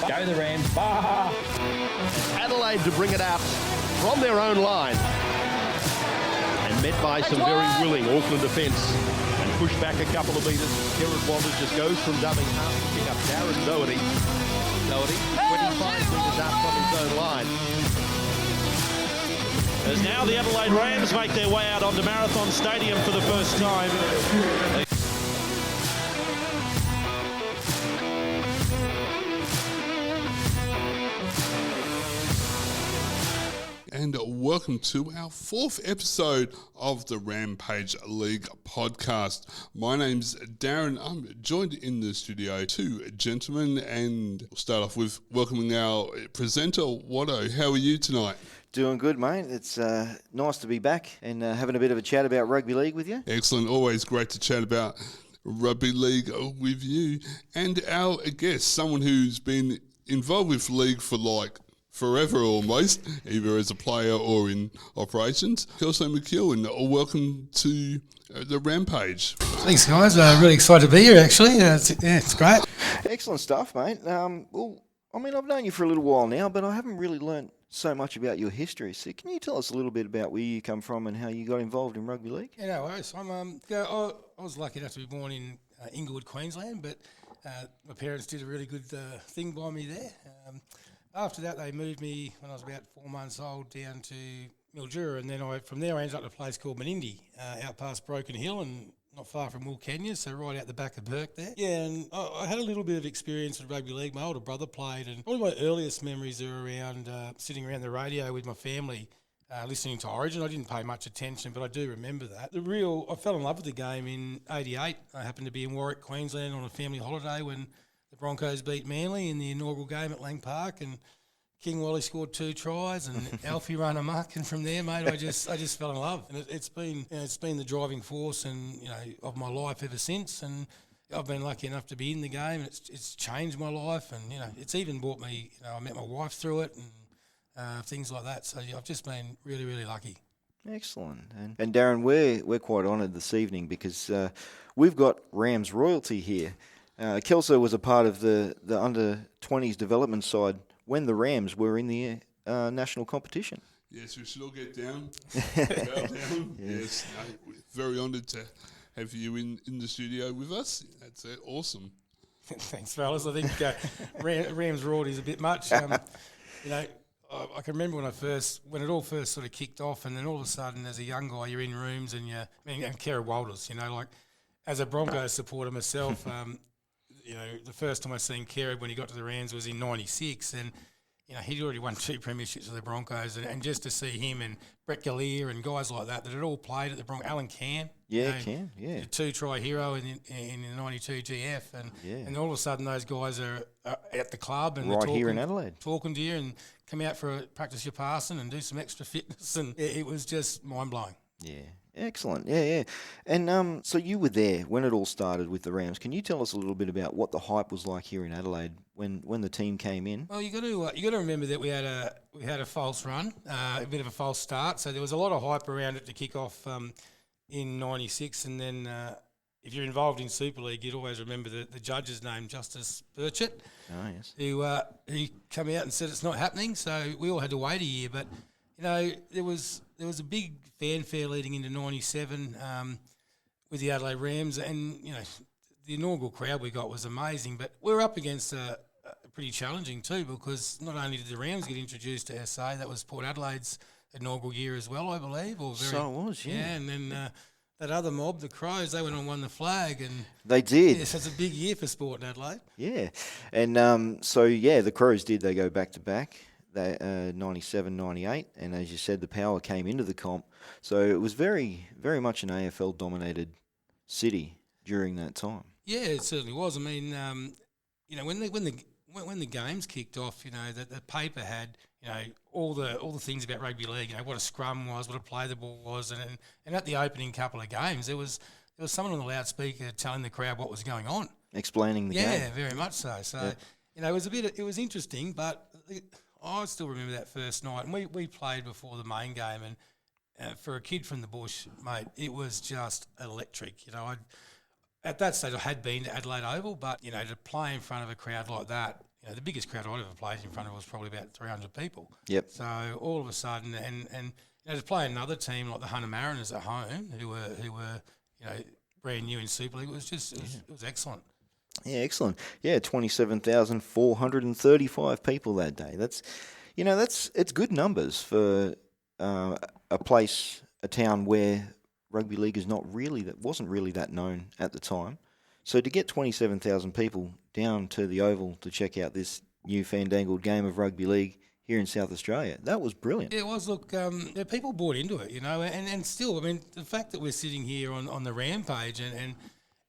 Go the Rams. Bah! Adelaide to bring it out from their own line. And met by some very willing Auckland defence. And pushed back a couple of metres. Darren and Wotto just goes from dumbing half to pick up Darren Doherty. 25 metres out from his own line. As now the Adelaide Rams make their way out onto Marathon Stadium for the first time. And welcome to our fourth episode of the Rampage League podcast. My name's Darren. I'm joined in the studio two gentlemen, and we'll start off with welcoming our presenter, Wotto. How are you tonight? Doing good, mate. It's nice to be back and having a bit of a chat about rugby league with you. Excellent. Always great to chat about rugby league with you. And our guest, someone who's been involved with league for forever almost, either as a player or in operations. Kelso McEwan, welcome to the Rampage. Thanks, guys. Really excited to be here, actually. It's great. Excellent stuff, mate. Well, I mean, I've known you for a little while now, but I haven't really learnt so much about your history. So can you tell us a little bit about where you come from and how you got involved in rugby league? Yeah, no worries. I was lucky enough to be born in Inglewood, Queensland, but my parents did a really good thing by me there. After that, they moved me when I was about 4 months old down to Mildura, and then from there I ended up at a place called Menindee, out past Broken Hill and not far from Wilcannia, so right out the back of Burke there. Yeah, and I had a little bit of experience with rugby league. My older brother played, and one of my earliest memories are around sitting around the radio with my family, listening to Origin. I didn't pay much attention, but I do remember that. I fell in love with the game in '88. I happened to be in Warwick, Queensland on a family holiday when the Broncos beat Manly in the inaugural game at Lang Park, and King Wally scored 2 tries, and Alfie ran amok, and from there, mate, I just fell in love, and it's been the driving force and of my life ever since, and I've been lucky enough to be in the game. It's changed my life, and it's even brought me. I met my wife through it, and things like that. So I've just been really, really lucky. Excellent. And Darren, we're quite honoured this evening because we've got Rams royalty here. Kelso was a part of the under-20s development side when the Rams were in the national competition. Yes, we should all get down. Bow down. Yes, we're very honoured to have you in the studio with us. That's awesome. Thanks, fellas. I think Rams royalty is a bit much. I can remember when it all first sort of kicked off, and then all of a sudden, as a young guy, you're in rooms and and Kerry Walters, as a Broncos supporter myself. The first time I seen Kerry when he got to the Rams was in '96, and he'd already won 2 premierships with the Broncos, and just to see him and Brett Gallier and guys like that had all played at the Broncos. Alan Cam, the 2-try hero in the '92 GF, and all of a sudden those guys are at the club and right here in Adelaide, talking to you and come out for practice your passing and do some extra fitness, and it was just mind blowing. Yeah. Excellent, yeah. And so you were there when it all started with the Rams. Can you tell us a little bit about what the hype was like here in Adelaide when the team came in? Well, you got to remember that we had a false run, a bit of a false start. So there was a lot of hype around it to kick off in '96, and then if you're involved in Super League, you'd always remember the judge's name, Justice Burchett, who came out and said it's not happening. So we all had to wait a year, but there was a big fanfare leading into '97 with the Adelaide Rams, and the inaugural crowd we got was amazing. But we're up against a pretty challenging too, because not only did the Rams get introduced to SA, that was Port Adelaide's inaugural year as well, I believe. So it was, yeah. And then that other mob, the Crows, they went on and won the flag, and they did. Yes, it's a big year for sport in Adelaide. Yeah, and the Crows did. They go back to back. 97, 98, and as you said, the Power came into the comp. So it was very, very much an AFL-dominated city during that time. Yeah, it certainly was. I mean, when the games kicked off, the paper had all the things about rugby league. What a scrum was, what a play the ball was, and at the opening couple of games, there was someone on the loudspeaker telling the crowd what was going on, explaining the game. Yeah, very much so. So it was interesting, but I still remember that first night, and we played before the main game, and for a kid from the bush, mate, it was just electric. At that stage I had been to Adelaide Oval, but to play in front of a crowd like that, the biggest crowd I'd ever played in front of was probably about 300 people. Yep. So all of a sudden, and to play another team like the Hunter Mariners at home, who were brand new in Super League, it was excellent. Yeah, excellent. Yeah, 27,435 people that day. It's good numbers for a town where rugby league wasn't really that known at the time. So to get 27,000 people down to the Oval to check out this new fandangled game of rugby league here in South Australia, that was brilliant. Yeah, it was. Look, people bought into it, and still, I mean, the fact that we're sitting here on the Rampage and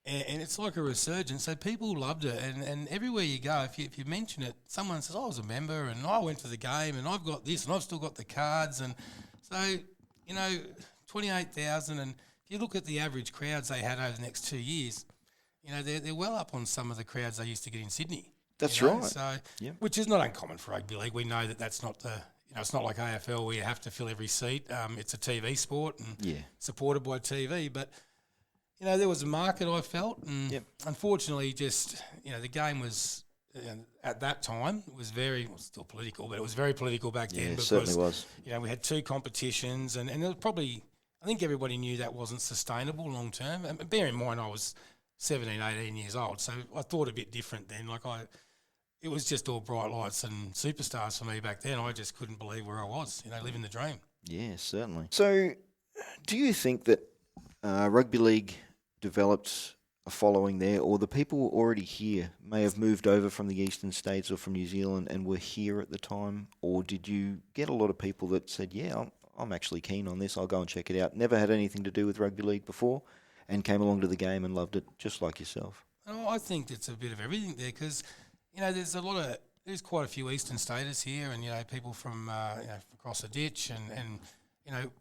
it's like a resurgence. So people loved it, and everywhere you go, if you mention it, someone says, "I was a member, and I went to the game, and I've got this, and I've still got the cards." And so, 28,000, and if you look at the average crowds they had over the next 2 years, they're well up on some of the crowds they used to get in Sydney. That's right. So, which is not uncommon for rugby league. We know that's not it's not like AFL where you have to fill every seat. It's a TV sport and supported by TV. But, there was a market, I felt. And unfortunately, just, the game was, at that time, was still political, but it was very political back then. It certainly was. We had two competitions and it was probably, I think everybody knew that wasn't sustainable long term. And bear in mind, I was 17, 18 years old, so I thought a bit different then. It was just all bright lights and superstars for me back then. I just couldn't believe where I was, living the dream. Yeah, certainly. So, do you think that rugby league developed a following there, or the people already here may have moved over from the eastern states or from New Zealand and were here at the time? Or did you get a lot of people that said, yeah, I'm actually keen on this, I'll go and check it out, never had anything to do with rugby league before, and came along to the game and loved it, just like yourself? Oh, I think it's a bit of everything there because, there's quite a few eastern staters here and, people from, across the ditch and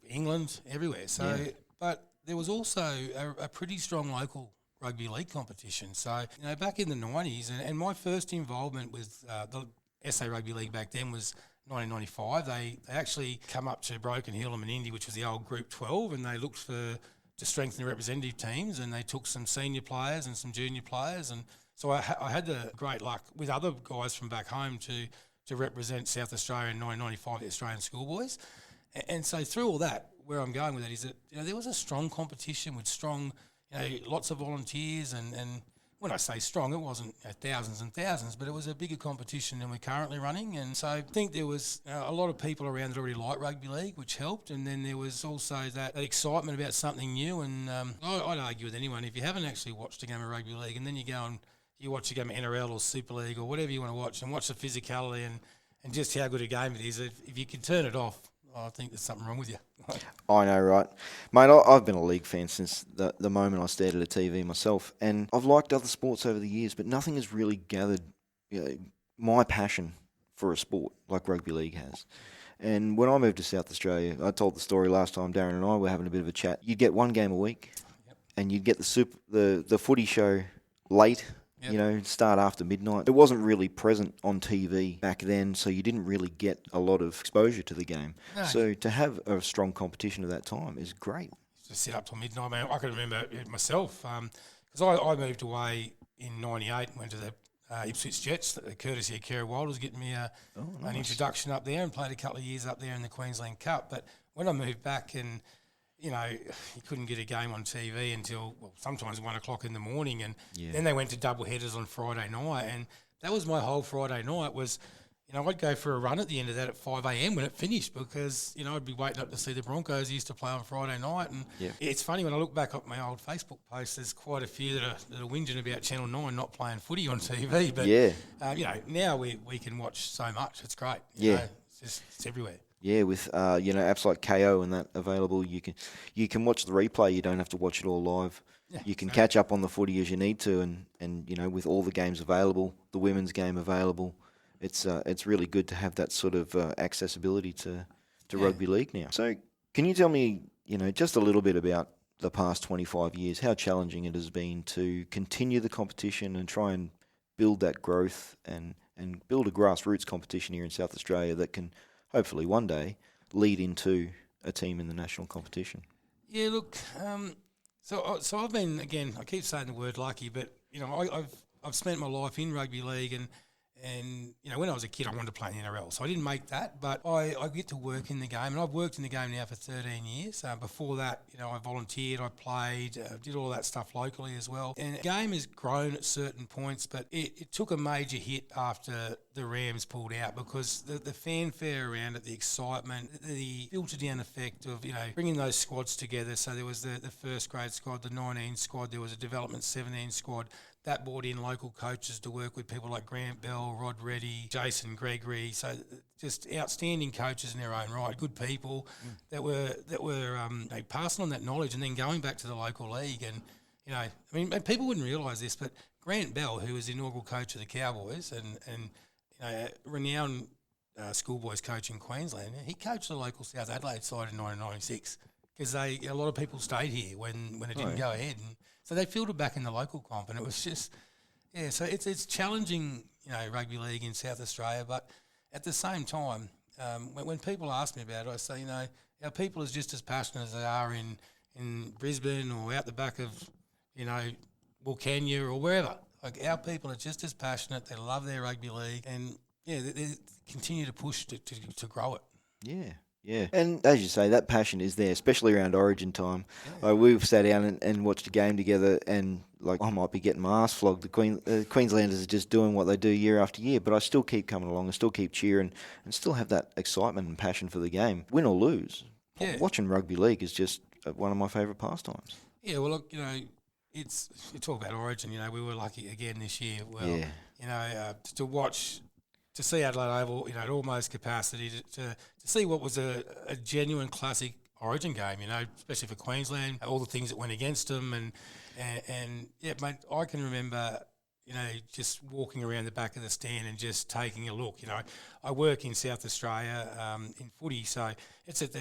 England, everywhere. So, but there was also a pretty strong local rugby league competition. So, back in the 90s, and my first involvement with the SA Rugby League back then was 1995. They actually come up to Broken Hill and Menindee, which was the old Group 12, and they looked to strengthen the representative teams, and they took some senior players and some junior players, and so I had the great luck with other guys from back home to represent South Australia in 1995, the Australian schoolboys, and so through all that, where I'm going with that is that there was a strong competition with strong, lots of volunteers, and when I say strong, it wasn't thousands and thousands, but it was a bigger competition than we're currently running. And so I think there was a lot of people around that already liked rugby league, which helped. And then there was also that excitement about something new. And I'd argue with anyone, if you haven't actually watched a game of rugby league and then you go and you watch a game of NRL or Super League or whatever you want to watch and watch the physicality and just how good a game it is, if you can turn it off, I think there's something wrong with you. I know, right? Mate, I've been a league fan since the moment I stared at a TV myself, and I've liked other sports over the years, but nothing has really gathered my passion for a sport like rugby league has. And when I moved to South Australia, I told the story last time, Darren and I were having a bit of a chat. You'd get one game a week, and you'd get the footy show late, start after midnight. It wasn't really present on TV back then, so you didn't really get a lot of exposure to the game. No. So to have a strong competition at that time is great. Just sit up till midnight, man. I can remember it myself, because I moved away in 98 and went to the Ipswich Jets, courtesy of Kerry Wild was getting me an introduction up there, and played a couple of years up there in the Queensland Cup. But when I moved back and you couldn't get a game on TV until sometimes 1 o'clock in the morning, and then they went to double headers on Friday night, and that was my whole Friday night. Was I'd go for a run at the end of that at 5 a.m. when it finished, because I'd be waiting up to see the Broncos used to play on Friday night, and it's funny when I look back at my old Facebook posts. There's quite a few that are whinging about Channel 9 not playing footy on TV, but now we can watch so much. It's great. It's everywhere. Yeah, with apps like KO and that available, you can watch the replay. You don't have to watch it all live. Yeah, you can catch up on the footy as you need to, and with all the games available, the women's game available, it's really good to have that sort of accessibility to rugby league now. So, can you tell me, just a little bit about the past 25 years, how challenging it has been to continue the competition and try and build that growth and build a grassroots competition here in South Australia that can hopefully one day lead into a team in the national competition? Yeah, look, so I've been, again, I keep saying the word lucky, but I've spent my life in rugby league, And, when I was a kid, I wanted to play in the NRL. So I didn't make that, but I get to work in the game. And I've worked in the game now for 13 years. Before that, I volunteered, I played, did all that stuff locally as well. And the game has grown at certain points, but it took a major hit after the Rams pulled out, because the fanfare around it, the excitement, the filter-down effect of, bringing those squads together. So there was the first grade squad, the 19 squad, there was a development 17 squad. That brought in local coaches to work with people like Grant Bell, Rod Reddy, Jason Gregory. So just outstanding coaches in their own right, good people that were passing on that knowledge and then going back to the local league. And people wouldn't realise this, but Grant Bell, who was the inaugural coach of the Cowboys and renowned schoolboys coach in Queensland, he coached the local South Adelaide side in 1996 because a lot of people stayed here when it didn't go ahead. And so they filtered back in the local comp, and it was just, so it's challenging, rugby league in South Australia, but at the same time, when people ask me about it, I say, our people is just as passionate as they are in Brisbane or out the back of, Wilcannia or wherever. Like, our people are just as passionate, they love their rugby league, and, they continue to push to grow it. Yeah. Yeah, and as you say, that passion is there, especially around Origin time. Yeah. We've sat down and watched a game together, and I might be getting my ass flogged. The Queenslanders are just doing what they do year after year, but I still keep coming along and still keep cheering and still have that excitement and passion for the game, win or lose. Yeah. Watching rugby league is just one of my favourite pastimes. Yeah, well, look, you talk about Origin. We were lucky again this year. Well, to watch. To see Adelaide Oval, at almost capacity, to see what was a genuine classic Origin game, especially for Queensland, all the things that went against them, and mate, I can remember, just walking around the back of the stand and just taking a look. I work in South Australia in footy, so it's at the,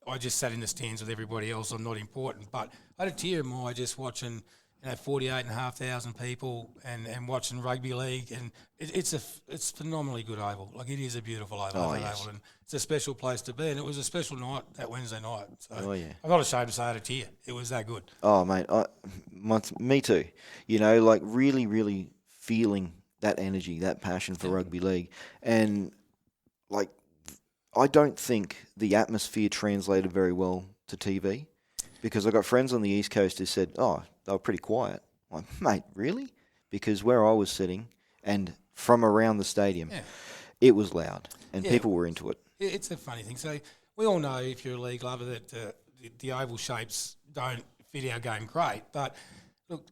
I just sat in the stands with everybody else. I'm not important, but I had a tear in my eye just watching. 48,500 people and watching rugby league, and it's phenomenally good oval. Like, it is a beautiful oval, oval, and it's a special place to be. And it was a special night that Wednesday night. So I'm not ashamed to say I had a tear. It was that good. Oh, mate, me too. Really, really feeling that energy, that passion for rugby league, and I don't think the atmosphere translated very well to TV. Because I got friends on the East Coast who said, they were pretty quiet. I'm like, mate, really? Because where I was sitting and from around the stadium, it was loud and people were into it. It's a funny thing. So we all know, if you're a league lover, that the oval shapes don't fit our game great. But look,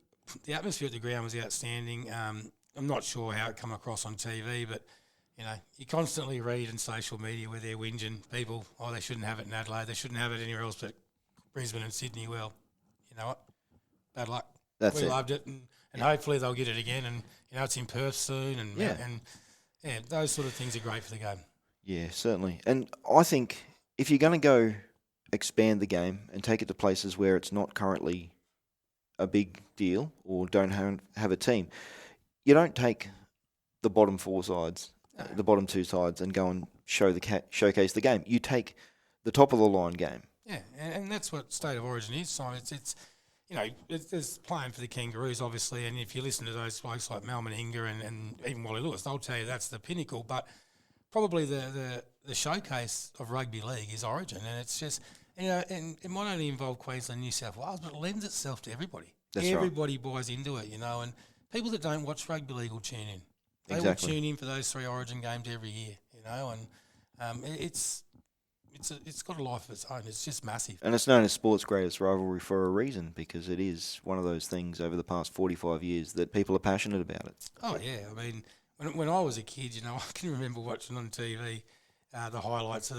the atmosphere at the ground was outstanding. I'm not sure how it come across on TV, but you constantly read in social media where they're whinging people, they shouldn't have it in Adelaide, they shouldn't have it anywhere else but Brisbane and Sydney. Well, you know what? Bad luck. We loved it, and hopefully they'll get it again. And it's in Perth soon, and those sort of things are great for the game. Yeah, certainly. And I think if you're going to go expand the game and take it to places where it's not currently a big deal or don't have a team, you don't take the bottom four sides, the bottom two sides, and go and showcase the game. You take the top of the line game. Yeah, and that's what State of Origin is, Simon. It's playing for the Kangaroos, obviously, and if you listen to those blokes like Mal Meninga and even Wally Lewis, they'll tell you that's the pinnacle. But probably the showcase of rugby league is Origin, and it's just, and it might only involve Queensland, New South Wales, but it lends itself to everybody. Everybody buys into it, and people that don't watch rugby league will tune in. They will tune in for those 3 Origin games every year, and it's got a life of its own. It's just massive. And it's known as sport's greatest rivalry for a reason, because it is one of those things over the past 45 years that people are passionate about it. Oh, yeah. I mean, when I was a kid, I can remember watching on TV the highlights of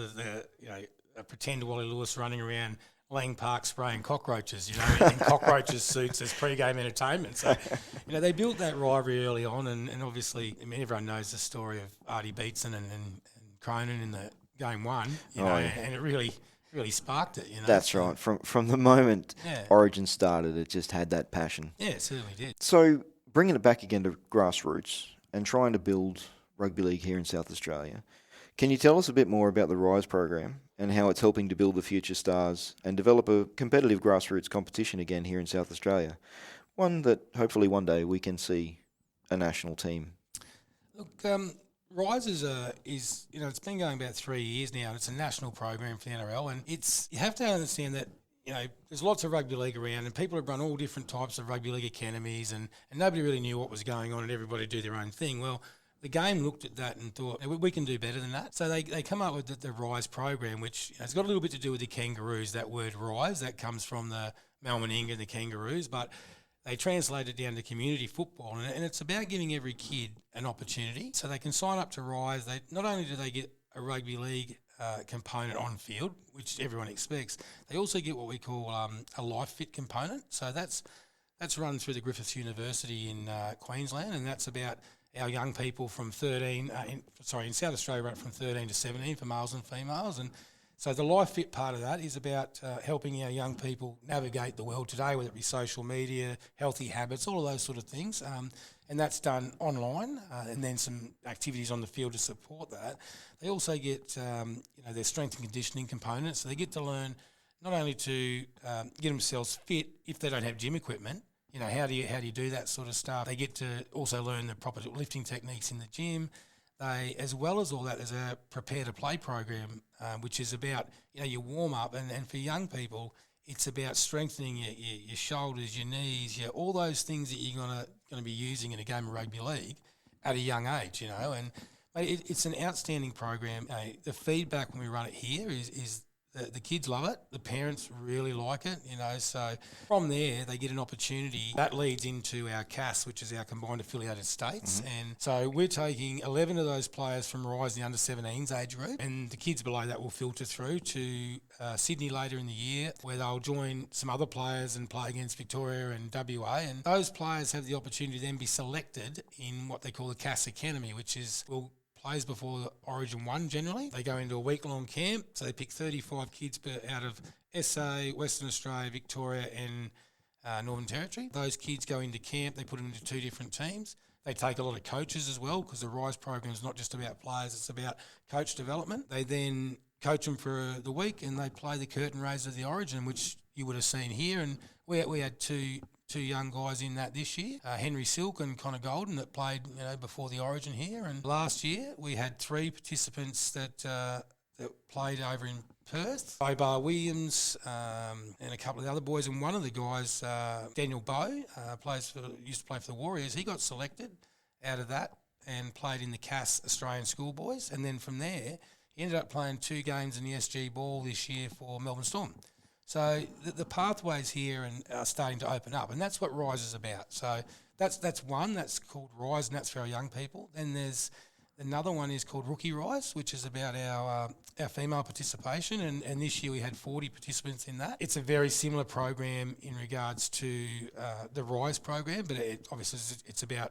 a pretend Wally Lewis running around Lang Park spraying cockroaches, in cockroaches suits as pre-game entertainment. So, they built that rivalry early on, and obviously, everyone knows the story of Artie Beetson and Cronin in the Game 1, and it really sparked it, That's right. From the moment Origin started, it just had that passion. Yeah, it certainly did. So bringing it back again to grassroots and trying to build rugby league here in South Australia, can you tell us a bit more about the RISE program and how it's helping to build the future stars and develop a competitive grassroots competition again here in South Australia? One that hopefully one day we can see a national team Look, Rise is it's been going about 3 years now. And it's a national program for the NRL, and you have to understand that there's lots of rugby league around, and people have run all different types of rugby league academies, and nobody really knew what was going on, and everybody do their own thing. Well, the game looked at that and thought, we can do better than that. So they come up with the Rise program, which has got a little bit to do with the Kangaroos. That word Rise, that comes from the Malmaninga and the Kangaroos, but they translate it down to community football, and it's about giving every kid an opportunity. So they can sign up to Rise. Not only do they get a rugby league component on field, which everyone expects, they also get what we call a life fit component. So that's run through the Griffith University in Queensland, and that's about our young people from 13, in South Australia, run from 13 to 17 for males and females. And so the life fit part of that is about helping our young people navigate the world today, whether it be social media, healthy habits, all of those sort of things. And that's done online, and then some activities on the field to support that. They also get, their strength and conditioning components. So they get to learn not only to get themselves fit if they don't have gym equipment. How do you do that sort of stuff? They get to also learn the proper lifting techniques in the gym. They, as well as all that, there's a prepare to play program, which is about your warm up, and for young people, it's about strengthening your shoulders, your knees, all those things that you're going to be using in a game of rugby league at a young age, And it's an outstanding program. The feedback when we run it here is the kids love it. The parents really like it, So from there, they get an opportunity. That leads into our CAS, which is our Combined Affiliated States. Mm-hmm. And so we're taking 11 of those players from Rise, the under-17s age group, and the kids below that will filter through to Sydney later in the year, where they'll join some other players and play against Victoria and WA. And those players have the opportunity to then be selected in what they call the CAS Academy, which is plays before Origin 1 generally. They go into a week-long camp, so they pick 35 kids out of SA, Western Australia, Victoria and Northern Territory. Those kids go into camp, they put them into 2 different teams. They take a lot of coaches as well, because the Rise program is not just about players, it's about coach development. They then coach them for the week, and they play the curtain raiser of the Origin, which you would have seen here. And we had two young guys in that this year, Henry Silk and Connor Golden, that played before the Origin here. And last year we had 3 participants that played over in Perth, Bobar Williams and a couple of the other boys. And one of the guys, Daniel Bowe, used to play for the Warriors. He got selected out of that and played in the CAS Australian Schoolboys. And then from there, he ended up playing 2 games in the SG Ball this year for Melbourne Storm. So the pathways here are starting to open up, and that's what Rise is about. So that's one, that's called Rise, and that's for our young people. Then there's another one is called Rookie Rise, which is about our female participation, and this year we had 40 participants in that. It's a very similar program in regards to the Rise program, but obviously it's about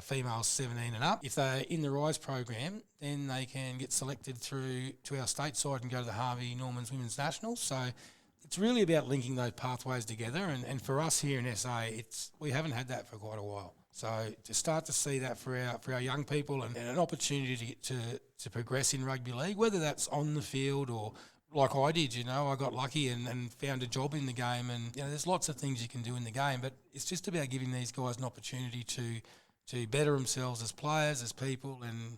females 17 and up. If they're in the Rise program, then they can get selected through to our state side and go to the Harvey Norman's Women's Nationals. So it's really about linking those pathways together, and for us here in SA, we haven't had that for quite a while. So to start to see that for our young people and an opportunity to progress in rugby league, whether that's on the field or like I did, I got lucky and found a job in the game, and there's lots of things you can do in the game, but it's just about giving these guys an opportunity to better themselves as players, as people, and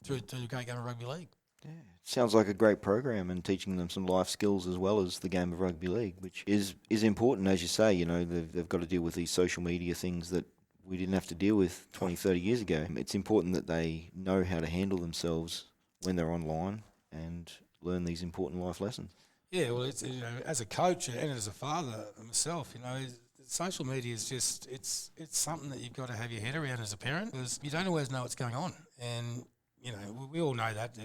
through a great game of rugby league. Yeah, sounds like a great program, and teaching them some life skills as well as the game of rugby league, which is important, as you say. They've got to deal with these social media things that we didn't have to deal with 20, 30 years ago. It's important that they know how to handle themselves when they're online and learn these important life lessons. Yeah, well, it's as a coach and as a father myself, social media is just it's something that you've got to have your head around as a parent, because you don't always know what's going on, and we all know that.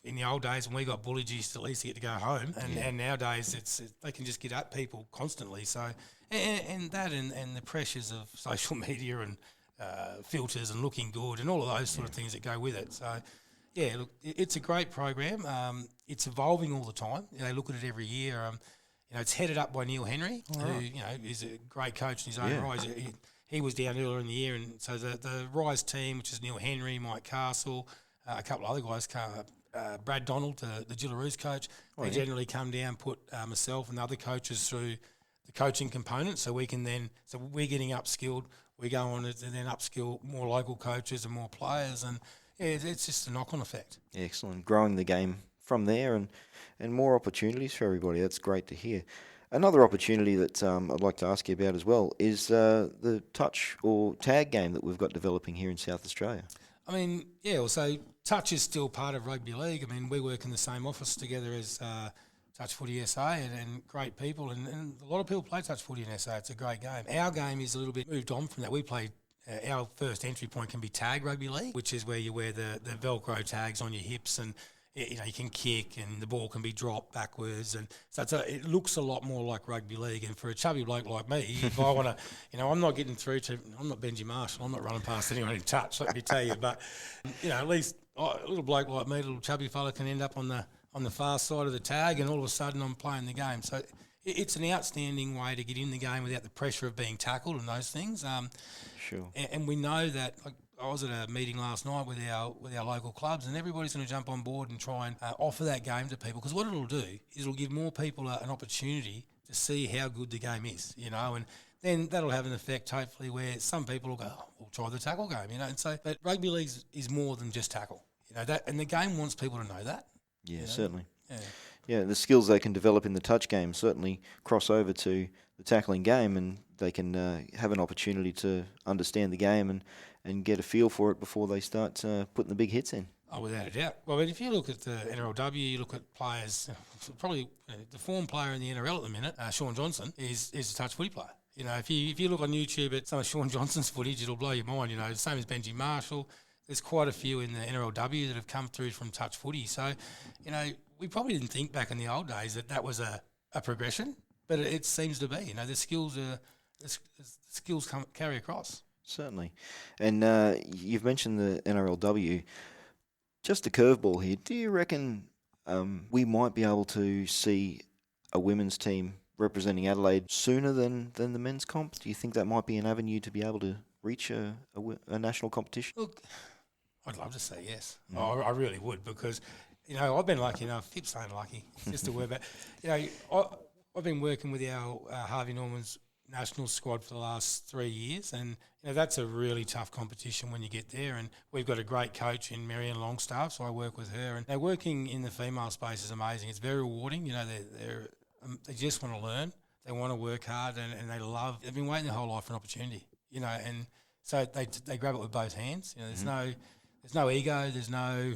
In the old days when we got bullied, you used to at least get to go home, and nowadays they can just get at people constantly. So and the pressures of social media and filters and looking good and all of those sort of things that go with it. So yeah, look, it's a great program. It's evolving all the time. They look at it every year. It's headed up by Neil Henry, who is a great coach in his own right. He was down earlier in the year, and so the Rise team, which is Neil Henry, Mike Castle, a couple of other guys, Brad Donald, the Gillaroos coach, they generally come down, put myself and the other coaches through the coaching component, so we're getting upskilled, we go on to then upskill more local coaches and more players, and it's just a knock-on effect. Excellent. Growing the game from there and more opportunities for everybody. That's great to hear. Another opportunity that I'd like to ask you about as well is the touch or tag game that we've got developing here in South Australia. I mean, so touch is still part of rugby league. I mean, we work in the same office together as Touch Footy SA and great people, and a lot of people play Touch Footy in SA. It's a great game. Our game is a little bit moved on from that. We play, our first entry point can be tag rugby league, which is where you wear the Velcro tags on your hips, and you can kick and the ball can be dropped backwards, and so it looks a lot more like rugby league. And for a chubby bloke like me, if I want to, I'm not getting through to, I'm not Benji Marshall, I'm not running past anyone in touch, let me tell you. But at least a little bloke like me, a little chubby fella, can end up on the far side of the tag, and all of a sudden I'm playing the game. So it's an outstanding way to get in the game without the pressure of being tackled and those things. Sure. And we know that. I was at a meeting last night with our local clubs, and everybody's going to jump on board and try and offer that game to people, because what it'll do is it'll give more people an opportunity to see how good the game is, and then that'll have an effect hopefully where some people will go, we'll try the tackle game, and so. But rugby league is more than just tackle, that, and the game wants people to know that. Yeah, certainly. Yeah, the skills they can develop in the touch game certainly cross over to the tackling game, and they can have an opportunity to understand the game and get a feel for it before they start putting the big hits in. Oh, without a doubt. Well, but if you look at the NRLW, you look at players, probably the form player in the NRL at the minute, Sean Johnson, is a touch footy player. If you look on YouTube at some of Sean Johnson's footage, it'll blow your mind. Same as Benji Marshall. There's quite a few in the NRLW that have come through from touch footy. So, we probably didn't think back in the old days that was a progression, but it seems to be. The skills carry across. Certainly. And you've mentioned the NRLW. Just a curveball here. Do you reckon we might be able to see a women's team representing Adelaide sooner than the men's comp? Do you think that might be an avenue to be able to reach a national competition? Look, I'd love to say yes. I really would, because, I've been lucky enough. I keep saying lucky. It's just a word. But, I've been working with our Harvey Norman's national squad for the last 3 years, and that's a really tough competition when you get there. And we've got a great coach in Marianne Longstaff, so I work with her. And working in the female space is amazing. It's very rewarding. They just want to learn. They want to work hard, and they've been waiting their whole life for an opportunity. And so they grab it with both hands. There's no ego. There's no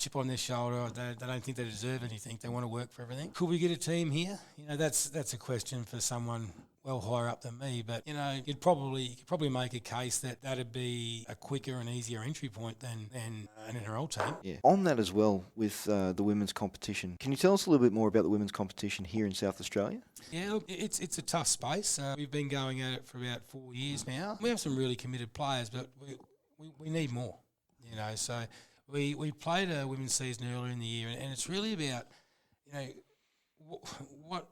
chip on their shoulder. They don't think they deserve anything. They want to work for everything. Could we get a team here? That's a question for someone well higher up than me, but you could probably make a case that'd be a quicker and easier entry point than an NRL team. Yeah. On that as well, with the women's competition, can you tell us a little bit more about the women's competition here in South Australia? Yeah, look, it's a tough space. We've been going at it for about 4 years now. We have some really committed players, but we need more. So we played a women's season earlier in the year, and it's really about what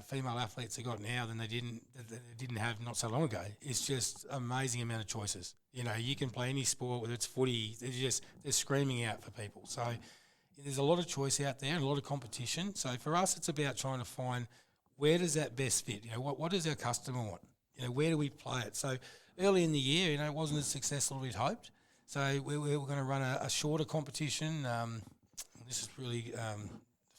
female athletes have got now than they didn't have not so long ago. It's just amazing amount of choices. You can play any sport, whether it's footy, they're screaming out for people. So there's a lot of choice out there and a lot of competition. So for us, it's about trying to find where does that best fit. What does our customer want? Where do we play it? So early in the year, it wasn't as successful as we'd hoped. So we were going to run a shorter competition. This is really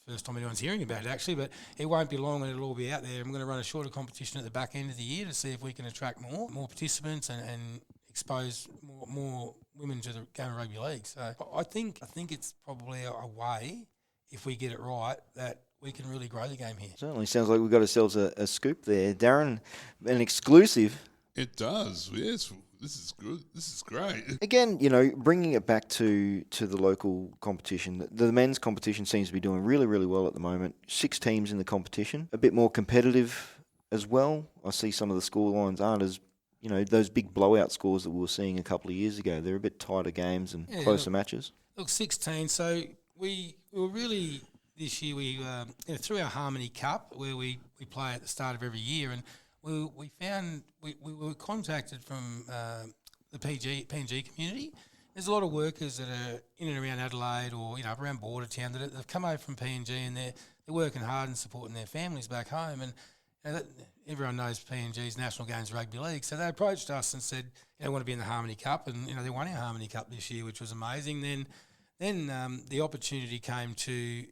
first time anyone's hearing about it, actually, but it won't be long and it'll all be out there. I'm going to run a shorter competition at the back end of the year to see if we can attract more participants and expose more women to the game of rugby league. So I think it's probably a way, if we get it right, that we can really grow the game here. Certainly sounds like we've got ourselves a scoop there. Darren, an exclusive. It does, yes. This is good. This is great. Again, bringing it back to the local competition, the men's competition seems to be doing really, really well at the moment. 6 teams in the competition, a bit more competitive as well. I see some of the score lines aren't as, those big blowout scores that we were seeing a couple of years ago. They're a bit tighter games and closer matches. Look, 16. So we were really, this year, we through our Harmony Cup, where we play at the start of every year, and we found we were contacted from the PNG community. There's a lot of workers that are in and around Adelaide or around Border Town that have come over from PNG, and they're working hard and supporting their families back home. And everyone knows PNG's National Games Rugby League, so they approached us and said, they want to be in the Harmony Cup, and they won our Harmony Cup this year, which was amazing. Then the opportunity came to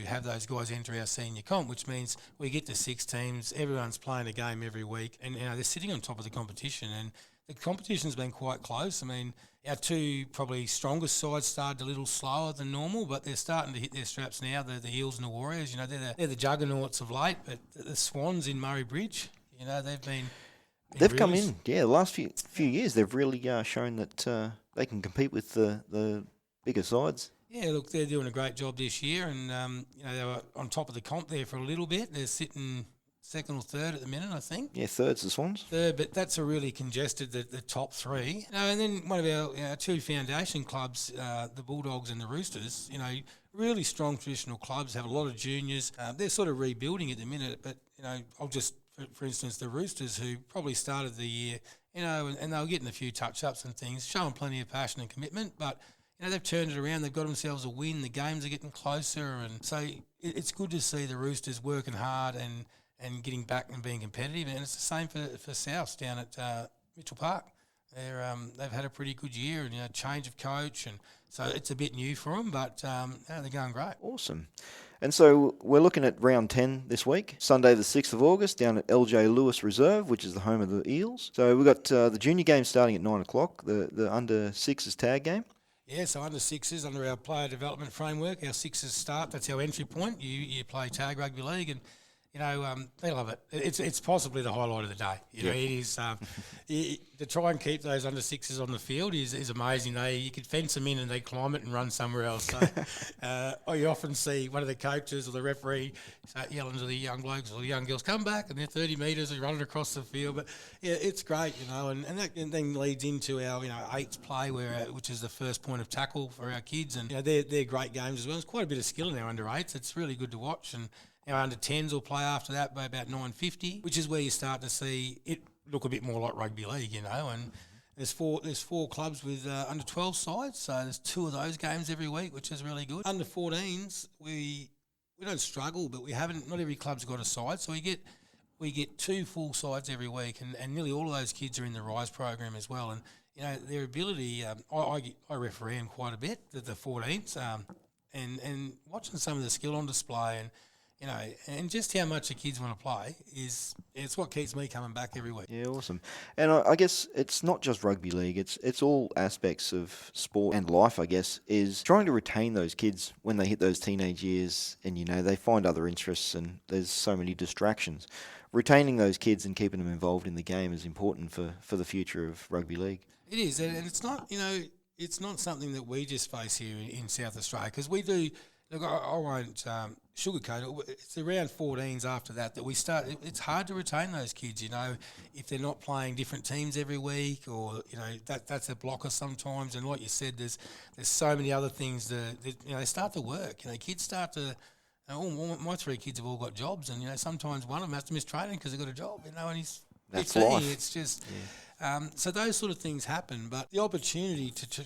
have those guys enter our senior comp, which means we get to 6 teams, everyone's playing a game every week, and they're sitting on top of the competition, and the competition's been quite close. I mean, our 2 probably strongest sides started a little slower than normal, but they're starting to hit their straps now. The Eels and the Warriors, they're the juggernauts of late, but the Swans in Murray Bridge, they've come in, the last few years they've really shown that they can compete with the bigger sides. Yeah, look, they're doing a great job this year, and they were on top of the comp there for a little bit. They're sitting second or third at the minute, I think. Yeah, third's the Swans. Third, but that's a really congested, the top 3. And then one of our 2 foundation clubs, the Bulldogs and the Roosters, really strong traditional clubs, have a lot of juniors. They're sort of rebuilding at the minute, but, I'll just, for instance, the Roosters, who probably started the year, and they were getting a few touch-ups and things, showing plenty of passion and commitment, but they've turned it around. They've got themselves a win. The games are getting closer, and so it's good to see the Roosters working hard and getting back and being competitive. And it's the same for Souths down at Mitchell Park. They've had a pretty good year, and change of coach, and so it's a bit new for them, but they're going great. Awesome. And so we're looking at round 10 this week, Sunday the 6th of August, down at LJ Lewis Reserve, which is the home of the Eels. So we've got the junior game starting at 9 o'clock, the under 6s tag game. Yeah, so under 6s, under our player development framework, our 6s start. That's our entry point. You play tag rugby league, and they love it. It's possibly the highlight of the day. It is to try and keep those under 6s on the field is amazing. You could fence them in and they climb it and run somewhere else. So, or you often see one of the coaches or the referee start yelling to the young blokes or the young girls, "Come back!" and they're 30 metres and running across the field. But yeah, it's great, and that then leads into our 8s play, which is the first point of tackle for our kids, and they're great games as well. There's quite a bit of skill in our under 8s. It's really good to watch, and our under 10s will play after that by about 9:50, which is where you start to see it look a bit more like rugby league, and there's four clubs with under 12 sides, so there's 2 of those games every week, which is really good. Under 14s, we don't struggle, but not every club's got a side, so we get 2 full sides every week, and nearly all of those kids are in the Rise program as well, and their ability, I referee them quite a bit, the 14s, and watching some of the skill on display and just how much the kids want to play it's what keeps me coming back every week. Yeah, awesome. And I guess it's not just rugby league, it's all aspects of sport and life, I guess, is trying to retain those kids when they hit those teenage years and, they find other interests and there's so many distractions. Retaining those kids and keeping them involved in the game is important for the future of rugby league. It is, and it's not, it's not something that we just face here in South Australia, because we do. Look, I won't sugarcoat it. It's around 14s after that we start. It's hard to retain those kids, if they're not playing different teams every week, or that's a blocker sometimes. And like you said, there's so many other things that they start to work. Kids start to. My 3 kids have all got jobs, and sometimes one of them has to miss training because they've got a job. And he's 15. That's life. It's just so those sort of things happen. But the opportunity to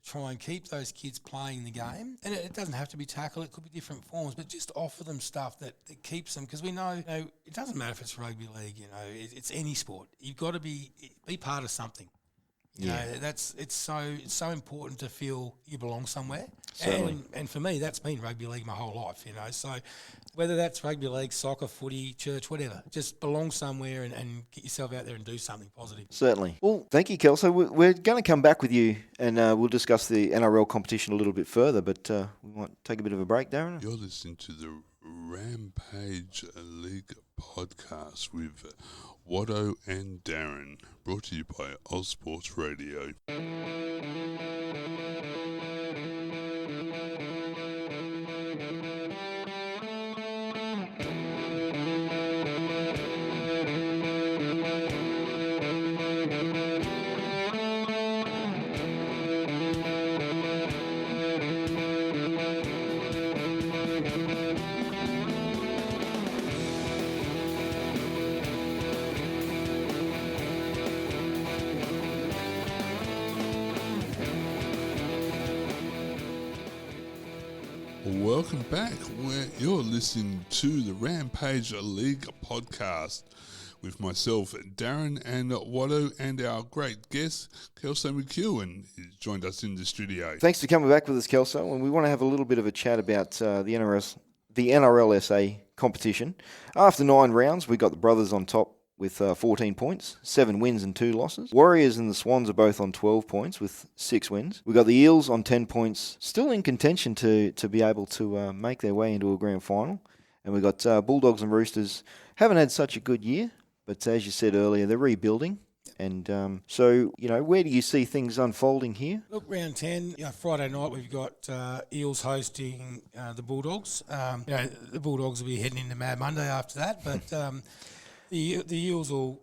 try and keep those kids playing the game. And it doesn't have to be tackle, it could be different forms, but just offer them stuff that keeps them, because we know, it doesn't matter if it's rugby league, it's any sport. You've got to be part of something. It's so important to feel you belong somewhere. And for me, that's been rugby league my whole life, so whether that's rugby league, soccer, footy, church, whatever, just belong somewhere and get yourself out there and do something positive. Certainly. Well, thank you, Kelso. We're going to come back with you and we'll discuss the NRL competition a little bit further, but we might take a bit of a break, Darren. You're listening to the Rampage League podcast with Wotto and Darren, brought to you by Ozsports Radio. Welcome back. You're listening to the Rampage League podcast with myself, Darren and Wotto, and our great guest, Kelso McEwan, who's joined us in the studio. Thanks for coming back with us, Kelso. And we want to have a little bit of a chat about the NRL SA competition. After 9 rounds, we got the Brothers on top with 14 points, 7 wins and 2 losses. Warriors and the Swans are both on 12 points with 6 wins. We got the Eels on 10 points, still in contention to be able to make their way into a grand final. And we got Bulldogs and Roosters. Haven't had such a good year, but as you said earlier, they're rebuilding. And so, where do you see things unfolding here? Look, round 10, Friday night we've got Eels hosting the Bulldogs. The Bulldogs will be heading into Mad Monday after that, but the Eels will,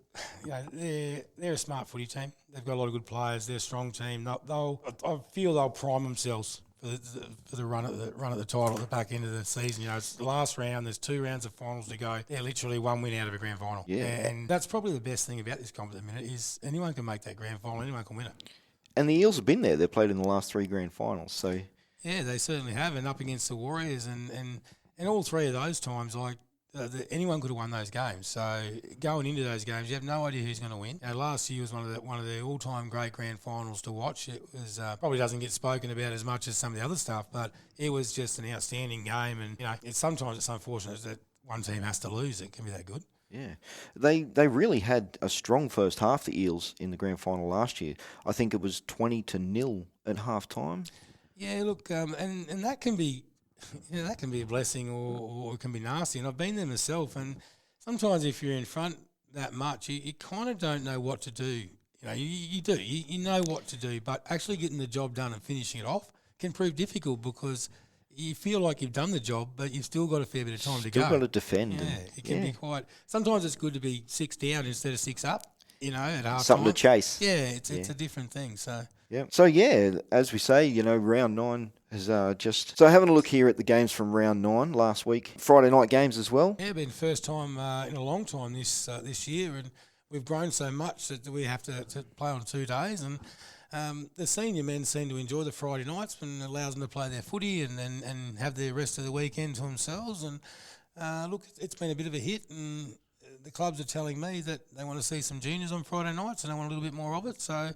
they're a smart footy team. They've got a lot of good players. They're a strong team. I feel they'll prime themselves for the run at the title at the back end of the season. It's the last round. There's 2 rounds of finals to go. They're literally 1 win out of a grand final. Yeah. And that's probably the best thing about this comp at the minute is anyone can make that grand final. Anyone can win it. And the Eels have been there. They've played in the last 3 grand finals. So yeah, they certainly have. And up against the Warriors and all 3 of those times, anyone could have won those games. So going into those games, you have no idea who's going to win. Last year was one of the all-time great grand finals to watch. It was probably doesn't get spoken about as much as some of the other stuff, but it was just an outstanding game. And sometimes it's unfortunate that one team has to lose. It can be that good. yeah, they really had a strong first half, the Eels, in the grand final last year. I think it was 20-0 at half time. Yeah, look, and that can be. That can be a blessing or it can be nasty. And I've been there myself. And sometimes if you're in front that much, you kind of don't know what to do. You do. You know what to do. But actually getting the job done and finishing it off can prove difficult because you feel like you've done the job, but you've still got a fair bit of time to go. Still got to defend. Yeah, it can be quite... Sometimes it's good to be 6 down instead of 6 up, at half Something time. to chase. Yeah, it's a different thing, so... Yeah. So, as we say, round 9 is just... So, having a look here at the games from round 9 last week. Friday night games as well. Yeah, been the first time in a long time this year, and we've grown so much that we have to play on 2 days. And the senior men seem to enjoy the Friday nights and allows them to play their footy and have the rest of the weekend to themselves. And, look, it's been a bit of a hit, and the clubs are telling me that they want to see some juniors on Friday nights and they want a little bit more of it. So...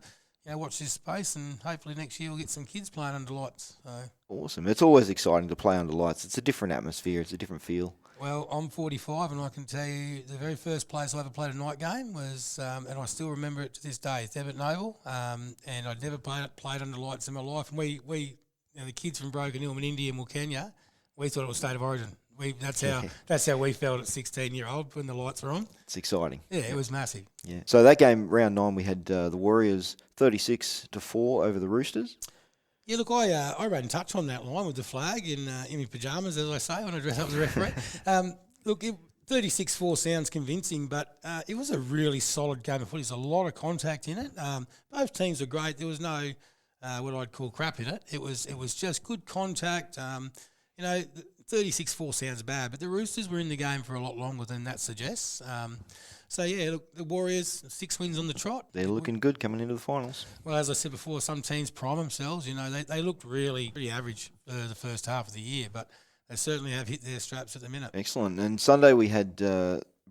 watch this space, and hopefully next year we'll get some kids playing under lights. So. Awesome. It's always exciting to play under lights. It's a different atmosphere. It's a different feel. Well, I'm 45, and I can tell you the very first place I ever played a night game was, and I still remember it to this day, it's Ebbett Noble, and I'd never played under lights in my life. And we the kids from Broken Hill in India and Kenya, we thought it was State of Origin. That's how we felt at 16-year-old when the lights were on. It's exciting. Yeah, it was massive. Yeah. So that game, round 9, we had the Warriors 36-4 over the Roosters. Yeah, look, I ran touch on that line with the flag in my pyjamas, as I say, when I dress up as a referee. Look, 36-4 sounds convincing, but it was a really solid game of footy. There's a lot of contact in it. Both teams were great. There was no what I'd call crap in it. It was just good contact. 36-4 sounds bad, but the Roosters were in the game for a lot longer than that suggests. Look, the Warriors, 6 wins on the trot. They're looking good coming into the finals. Well, as I said before, some teams prime themselves. They looked really pretty average the first half of the year, but they certainly have hit their straps at the minute. Excellent. And Sunday we had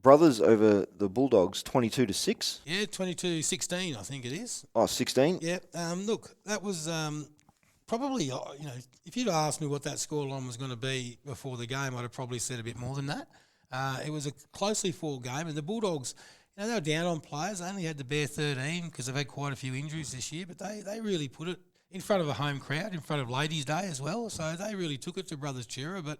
Brothers over the Bulldogs 22-6. Yeah, 22-16, I think it is. Oh, 16? Yeah. Look, that was... probably, if you'd asked me what that scoreline was going to be before the game, I'd have probably said a bit more than that. It was a closely fought game, and the Bulldogs, they were down on players. They only had to bear 13 because they've had quite a few injuries this year, but they really put it in front of a home crowd, in front of Ladies' Day as well. So they really took it to Brothers Chura, but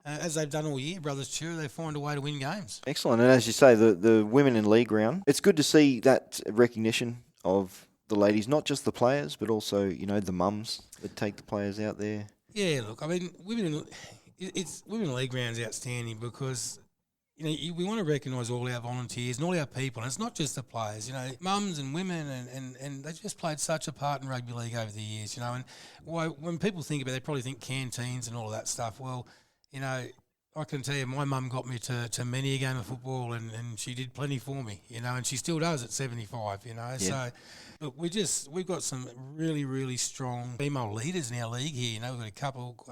as they've done all year, Brothers Chura, they find a way to win games. Excellent. And as you say, the women in league round, it's good to see that recognition of the ladies, not just the players, but also, the mums that take the players out there. Yeah, look, I mean, women in league round's outstanding because, we want to recognise all our volunteers and all our people. And it's not just the players, mums and women, and they just played such a part in rugby league over the years, And when people think about it, they probably think canteens and all of that stuff. Well, I can tell you, my mum got me to many a game of football, and she did plenty for me, and she still does at 75, Yeah. So, look, we've got some really, really strong female leaders in our league here. We've got a couple,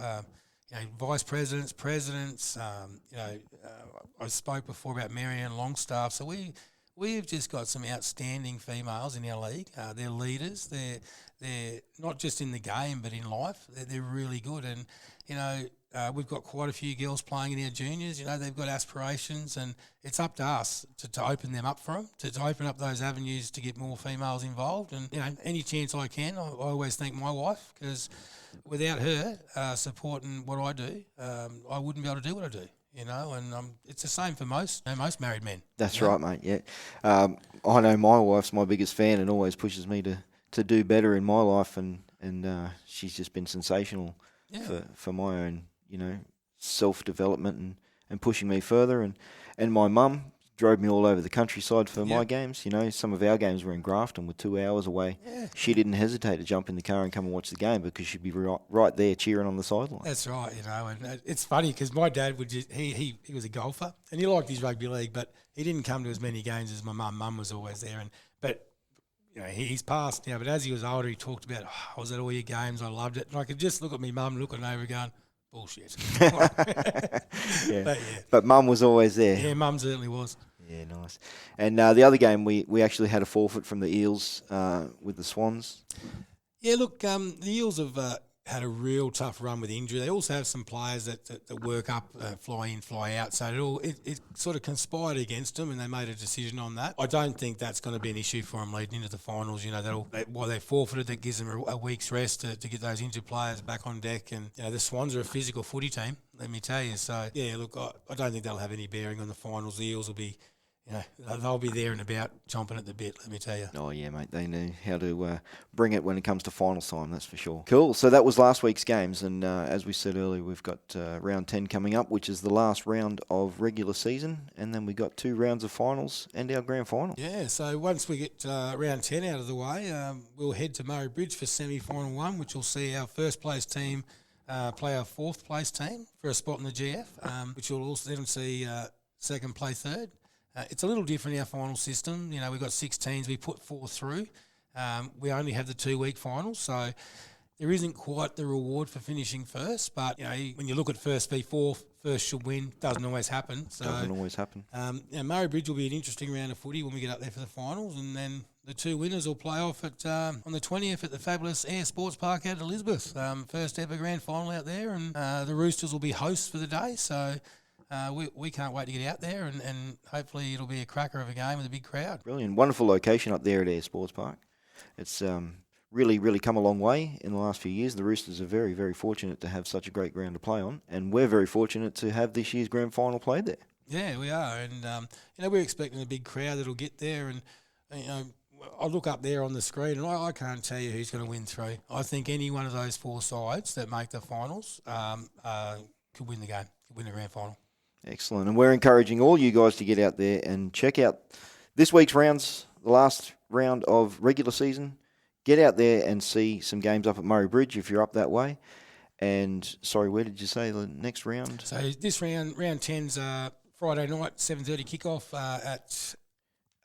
vice presidents, presidents. I spoke before about Marianne Longstaff. So we've just got some outstanding females in our league. They're leaders. They're not just in the game but in life. They're really good. And we've got quite a few girls playing in our juniors. They've got aspirations, and it's up to us to open them up for them, to open up those avenues to get more females involved. And any chance I can, I always thank my wife, because without her supporting what I do, I wouldn't be able to do what I do. And it's the same for most married men. That's right, mate. Yeah, I know my wife's my biggest fan and always pushes me to do better in my life, and she's just been sensational for my own self-development and pushing me further. And my mum drove me all over the countryside for my games. Some of our games were in Grafton, were 2 hours away. Yeah. She didn't hesitate to jump in the car and come and watch the game because she'd be right there cheering on the sideline. That's right, and it's funny because my dad would he was a golfer and he liked his rugby league, but he didn't come to as many games as my mum. Mum was always there, but he's passed now. But as he was older, he talked about, I was at all your games, I loved it, and I could just look at my mum looking over going, bullshit. But mum was always there. Yeah, mum certainly was. Yeah, nice. And the other game, we actually had a forfeit from the Eels with the Swans. Yeah, look, the Eels have had a real tough run with injury. They also have some players that work up, fly in, fly out. So it sort of conspired against them, and they made a decision on that. I don't think that's going to be an issue for them leading into the finals. While they forfeited, that gives them a week's rest to get those injured players back on deck. And the Swans are a physical footy team, let me tell you. So yeah, look, I don't think that'll have any bearing on the finals. The Eels will be. They'll be there and about, chomping at the bit, let me tell you. Oh, yeah, mate. They know how to bring it when it comes to final time, that's for sure. Cool. So that was last week's games. And as we said earlier, we've got round 10 coming up, which is the last round of regular season. And then we got 2 rounds of finals and our grand final. Yeah, so once we get round 10 out of the way, we'll head to Murray Bridge for semi-final 1, which will see our first place team play our 4th place team for a spot in the GF, which will also then see second play third. It's a little different, our final system. We've got 6 teams. We put 4 through. We only have the 2-week finals, so there isn't quite the reward for finishing first. But, when you look at first v 4, first should win. Doesn't always happen. Murray Bridge will be an interesting round of footy when we get up there for the finals. And then the 2 winners will play off on the 20th at the fabulous Air Sports Park out at Elizabeth. First ever grand final out there. And the Roosters will be hosts for the day. So... We can't wait to get out there, and hopefully it'll be a cracker of a game with a big crowd. Brilliant. Wonderful location up there at Air Sports Park. It's really, really come a long way in the last few years. The Roosters are very, very fortunate to have such a great ground to play on, and we're very fortunate to have this year's grand final played there. Yeah, we are, and we're expecting a big crowd that'll get there, and I look up there on the screen, and I can't tell you who's going to win 3. I think any one of those 4 sides that make the finals could win the game, could win the grand final. Excellent. And we're encouraging all you guys to get out there and check out this week's rounds, the last round of regular season. Get out there and see some games up at Murray Bridge if you're up that way. And, sorry, where did you say the next round? So this round 10's Friday night, 7:30 kickoff at...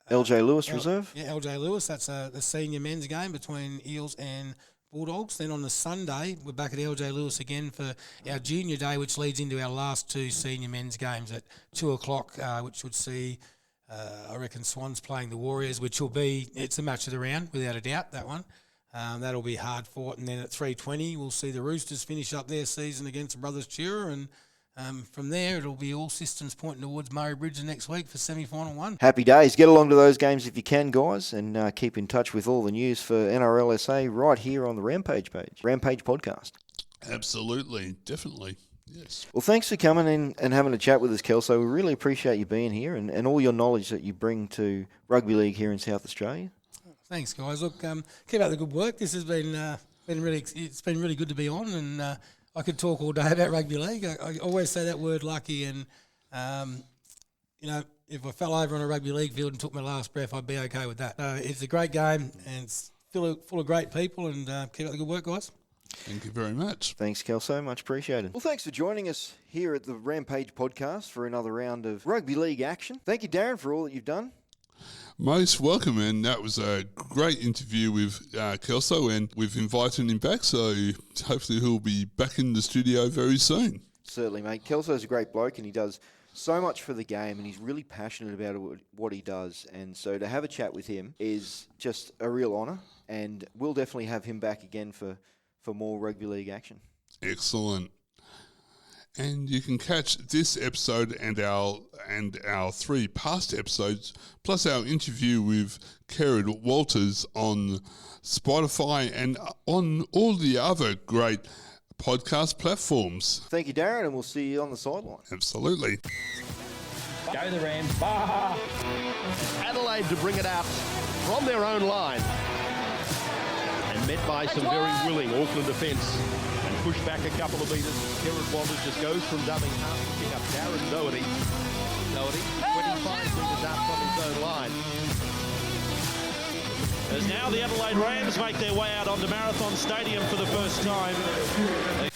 LJ Lewis Reserve? Yeah, LJ Lewis. That's the senior men's game between Eels and Bulldogs. Then on the Sunday, we're back at LJ Lewis again for our junior day, which leads into our last 2 senior men's games at 2 o'clock, which would see, I reckon, Swans playing the Warriors, which will be, it's a match of the round, without a doubt, that one. That'll be hard fought. And then at 3:20, we'll see the Roosters finish up their season against the Brothers Chura, and from there, it'll be all systems pointing towards Murray Bridge next week for semi-final 1. Happy days. Get along to those games if you can, guys, and keep in touch with all the news for NRL SA right here on the Rampage page, Rampage podcast. Absolutely. Definitely. Yes. Well, thanks for coming in and having a chat with us, Kelso. We really appreciate you being here and all your knowledge that you bring to rugby league here in South Australia. Thanks, guys. Look, keep up the good work. This has been really good to be on, and I could talk all day about rugby league. I always say that word lucky, and if I fell over on a rugby league field and took my last breath, I'd be okay with that. It's a great game, and it's full of great people, and keep up the good work, guys. Thank you very much. Thanks, Kelso. Much appreciated. Well, thanks for joining us here at the Rampage podcast for another round of rugby league action. Thank you, Darren, for all that you've done. Most welcome, and that was a great interview with Kelso, and we've invited him back, so hopefully he'll be back in the studio very soon. Certainly, mate. Kelso's a great bloke, and he does so much for the game, and he's really passionate about what he does. And so to have a chat with him is just a real honour, and we'll definitely have him back again for more rugby league action. Excellent. And you can catch this episode and our 3 past episodes, plus our interview with Kerrod Walters on Spotify and on all the other great podcast platforms. Thank you, Darren, and we'll see you on the sideline. Absolutely. Go the Rams. Bah! Adelaide to bring it out from their own line. And met by some very willing Auckland defence. And pushed back a couple of metres. Kerrod Walters just goes from dubbing half, picking up Darren Wotto. Wotto, 25 metres out from his own line. As now the Adelaide Rams make their way out onto Marathon Stadium for the first time. They